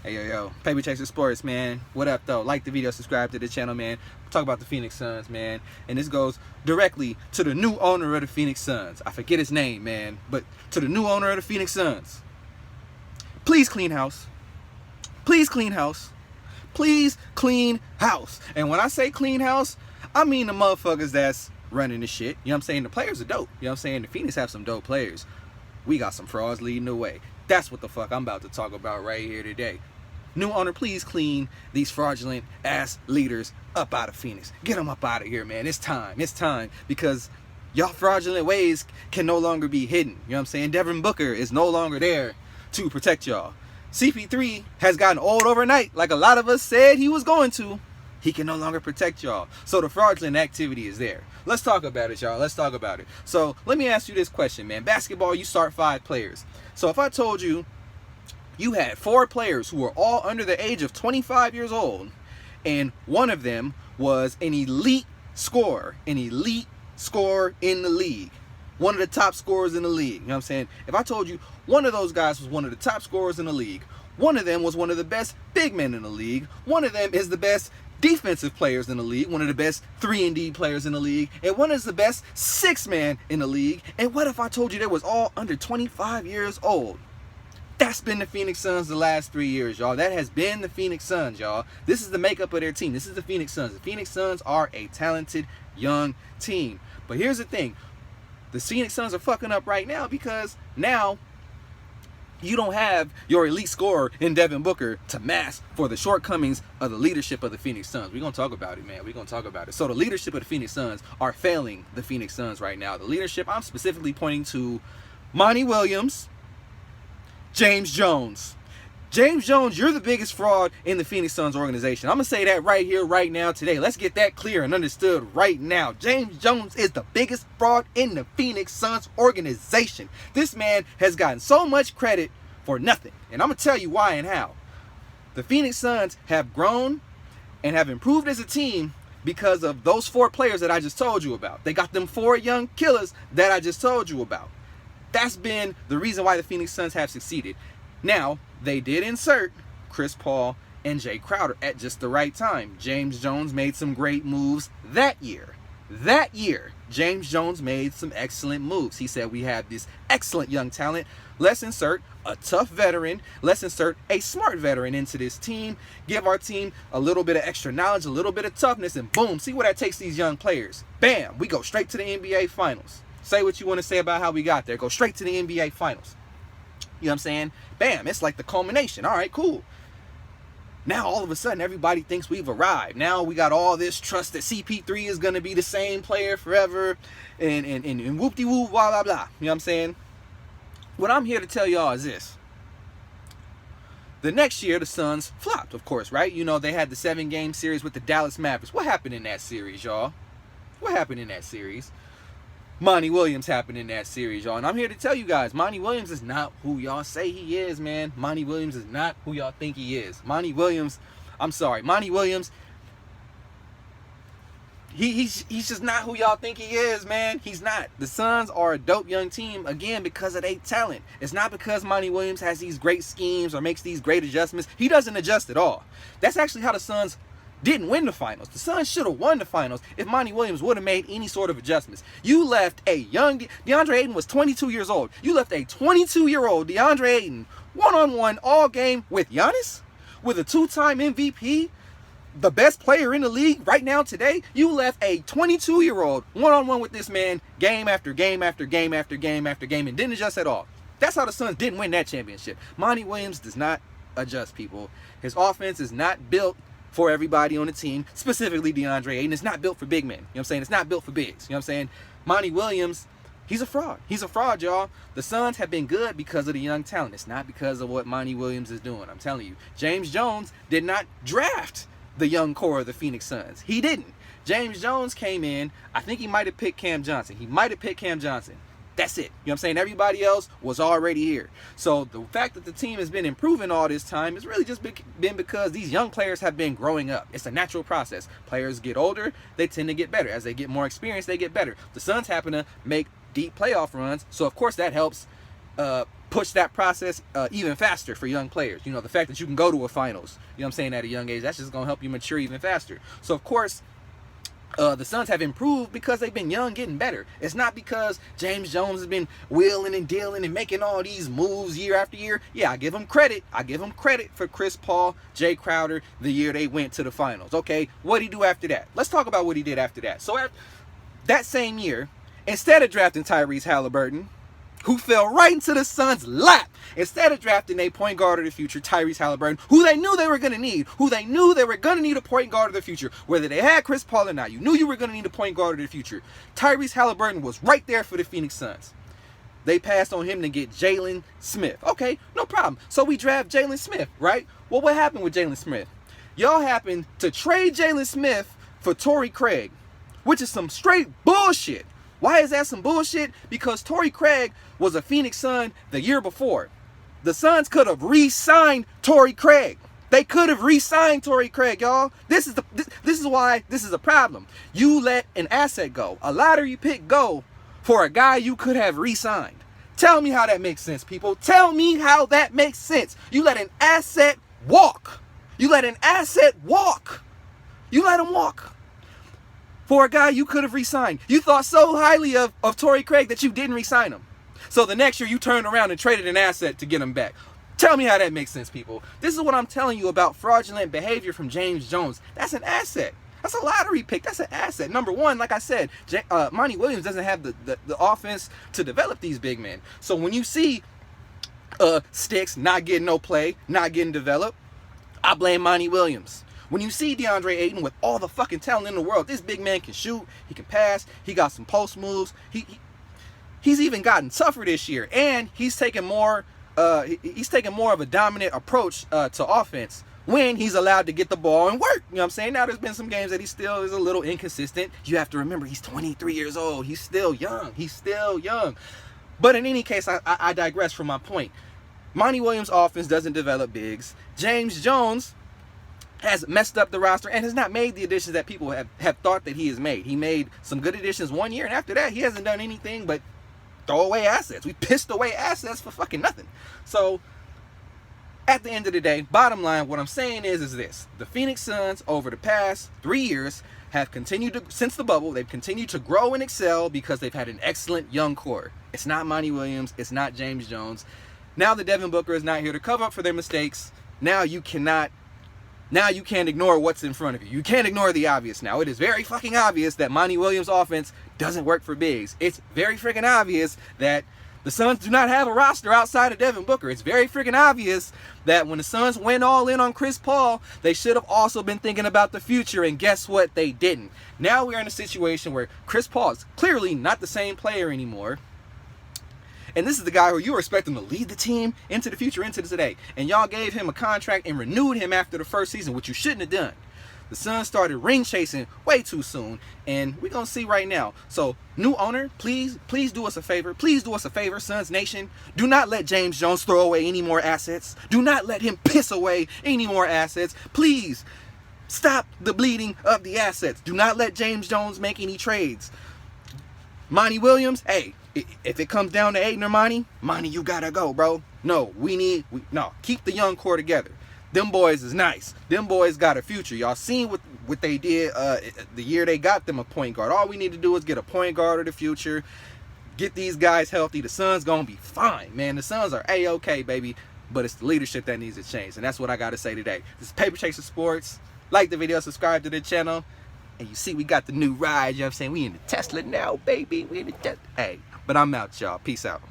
Hey, yo, Paper Chaser Sports, man. What up, though? Like the video, subscribe to the channel, man. Talk about the Phoenix Suns, man. And this goes directly to the new owner of the Phoenix Suns. I forget his name, man. But to the new owner of the Phoenix Suns. Please clean house. Please clean house. Please clean house. And when I say clean house, I mean the motherfuckers that's running the shit. You know what I'm saying? The players are dope. You know what I'm saying? The Phoenix have some dope players. We got some frauds leading the way. That's what the fuck I'm about to talk about right here today. New owner, please clean these fraudulent ass leaders up out of Phoenix. Get them up out of here, man. It's time. It's time, because y'all fraudulent ways can no longer be hidden. You know what I'm saying? Devin Booker is no longer there to protect y'all. CP3 has gotten old overnight, like a lot of us said he was going to. He can no longer protect y'all. So the fraudulent activity is there. Let's talk about it, y'all. Let's talk about it. So let me ask you this question, man. Basketball, you start 5 players. So if I told you you had 4 players who were all under the age of 25 years old, and one of them was an elite scorer in the league, one of the top scorers in the league. You know what I'm saying? If I told you one of those guys was one of the top scorers in the league, one of them was one of the best big men in the league, one of them is the best defensive players in the league, one of the best 3-and-D players in the league, and one is the best 6-man in the league, and what if I told you they was all under 25 years old? That's been the Phoenix Suns the last 3 years, y'all. That has been the Phoenix Suns, y'all. This is the makeup of their team. This is the Phoenix Suns. The Phoenix Suns are a talented young team. But here's the thing. The Phoenix Suns are fucking up right now because now you don't have your elite scorer in Devin Booker to mask for the shortcomings of the leadership of the Phoenix Suns. We're going to talk about it, man. We're going to talk about it. So the leadership of the Phoenix Suns are failing the Phoenix Suns right now. The leadership, I'm specifically pointing to Monty Williams, James Jones. James Jones, you're the biggest fraud in the Phoenix Suns organization. I'm going to say that right here, right now, today. Let's get that clear and understood right now. James Jones is the biggest fraud in the Phoenix Suns organization. This man has gotten so much credit for nothing. And I'm going to tell you why and how. The Phoenix Suns have grown and have improved as a team because of those 4 players that I just told you about. They got them 4 young killers that I just told you about. That's been the reason why the Phoenix Suns have succeeded. Now, they did insert Chris Paul and Jay Crowder at just the right time. James Jones made some great moves that year. That year, James Jones made some excellent moves. He said, we have this excellent young talent. Let's insert a tough veteran. Let's insert a smart veteran into this team. Give our team a little bit of extra knowledge, a little bit of toughness, and boom, see where that takes these young players. Bam, we go straight to the NBA Finals. Say what you want to say about how we got there. Go straight to the NBA Finals. You know what I'm saying? Bam, it's like the culmination. All right, cool. Now, all of a sudden, everybody thinks we've arrived. Now we got all this trust that CP3 is going to be the same player forever. And whoop-de-whoop, blah, blah, blah. You know what I'm saying? What I'm here to tell y'all is this. The next year, the Suns flopped, of course, right? You know, they had the 7-game series with the Dallas Mavericks. What happened in that series, y'all? What happened in that series? Monty Williams happened in that series, y'all. And I'm here to tell you guys, Monty Williams is not who y'all say he is, man. Monty Williams is not who y'all think he is. Monty Williams, he's just not who y'all think he is, man. He's not. The Suns are a dope young team, again, because of their talent. It's not because Monty Williams has these great schemes or makes these great adjustments. He doesn't adjust at all. That's actually how the Suns didn't win the finals. The Suns should have won the finals if Monty Williams would have made any sort of adjustments. You left a young DeAndre Ayton was 22 years old. You left a 22-year-old DeAndre Ayton one-on-one all game with Giannis, with a 2-time MVP, the best player in the league right now today. You left a 22-year-old one-on-one with this man game after game after game after game after game and didn't adjust at all. That's how the Suns didn't win that championship. Monty Williams does not adjust, people. His offense is not built for everybody on the team, specifically DeAndre Ayton. It's not built for big men. You know what I'm saying? It's not built for bigs. You know what I'm saying? Monty Williams, he's a fraud. He's a fraud, y'all. The Suns have been good because of the young talent. It's not because of what Monty Williams is doing. I'm telling you. James Jones did not draft the young core of the Phoenix Suns. He didn't. James Jones came in. I think he might have picked Cam Johnson. That's it. You know what I'm saying? Everybody else was already here. So the fact that the team has been improving all this time has really just been because these young players have been growing up. It's a natural process. Players get older, they tend to get better. As they get more experience, they get better. The Suns happen to make deep playoff runs, so of course that helps push that process even faster for young players. You know, the fact that you can go to a finals, you know what I'm saying, at a young age, that's just going to help you mature even faster. So, of course, the Suns have improved because they've been young, getting better. It's not because James Jones has been wheeling and dealing and making all these moves year after year. Yeah, I give him credit. I give him credit for Chris Paul, Jay Crowder, the year they went to the finals. Okay, what'd he do after that? Let's talk about what he did after that. So that same year, instead of drafting Tyrese Halliburton, who fell right into the Suns' lap, instead of drafting a point guard of the future, Tyrese Halliburton, who they knew they were going to need, a point guard of the future, whether they had Chris Paul or not. You knew you were going to need a point guard of the future. Tyrese Halliburton was right there for the Phoenix Suns. They passed on him to get Jalen Smith. Okay, no problem. So we draft Jalen Smith, right? Well, what happened with Jalen Smith? Y'all happened to trade Jalen Smith for Torrey Craig, which is some straight bullshit. Why is that some bullshit? Because Torrey Craig was a Phoenix Sun the year before. The Suns could have re-signed Torrey Craig. They could have re-signed Torrey Craig, y'all. This is why this is a problem. You let an asset go, a lottery pick go, for a guy you could have re-signed. Tell me how that makes sense, people. Tell me how that makes sense. You let an asset walk. You let an asset walk. You let him walk for a guy you could have re-signed. You thought so highly of Torrey Craig that you didn't re-sign him. So the next year you turned around and traded an asset to get him back. Tell me how that makes sense, people. This is what I'm telling you about fraudulent behavior from James Jones. That's an asset. That's a lottery pick. That's an asset. Number one, like I said, Monty Williams doesn't have the offense to develop these big men. So when you see Sticks not getting no play, not getting developed, I blame Monty Williams. When you see DeAndre Ayton with all the fucking talent in the world, this big man can shoot, he can pass, he got some post moves. He's even gotten tougher this year, and he's taking more of a dominant approach to offense when he's allowed to get the ball and work. You know what I'm saying? Now there's been some games that he still is a little inconsistent. You have to remember he's 23 years old. He's still young. But in any case, I digress from my point. Monty Williams' offense doesn't develop bigs. James Jones has messed up the roster and has not made the additions that people have thought that he has made. He made some good additions one year, and after that, he hasn't done anything but throw away assets. We pissed away assets for fucking nothing. So, at the end of the day, bottom line, what I'm saying is this. The Phoenix Suns, over the past 3 years, have continued to, since the bubble, they've continued to grow and excel because they've had an excellent young core. It's not Monty Williams. It's not James Jones. Now that Devin Booker is not here to cover up for their mistakes, now you can't ignore what's in front of you. You can't ignore the obvious now. It is very fucking obvious that Monty Williams' offense doesn't work for bigs. It's very freaking obvious that the Suns do not have a roster outside of Devin Booker. It's very freaking obvious that when the Suns went all in on Chris Paul, they should have also been thinking about the future, and guess what? They didn't. Now we're in a situation where Chris Paul is clearly not the same player anymore. And this is the guy who you were expecting to lead the team into the future, into today. And y'all gave him a contract and renewed him after the first season, which you shouldn't have done. The Suns started ring chasing way too soon, and we're going to see right now. So, new owner, please do us a favor. Please do us a favor, Suns Nation. Do not let James Jones throw away any more assets. Do not let him piss away any more assets. Please stop the bleeding of the assets. Do not let James Jones make any trades. Monty Williams, hey, if it comes down to Ayton or Monty, you gotta go, bro. No, keep the young core together. Them boys is nice. Them boys got a future. Y'all seen what they did the year they got them a point guard. All we need to do is get a point guard of the future. Get these guys healthy. The Suns gonna be fine, man. The Suns are A-okay, baby. But it's the leadership that needs to change. And that's what I gotta say today. This is Paper Chaser Sports. Like the video, subscribe to the channel. And you see we got the new ride, you know what I'm saying? We in the Tesla now, baby. We in the Tesla. Hey, but I'm out, y'all. Peace out.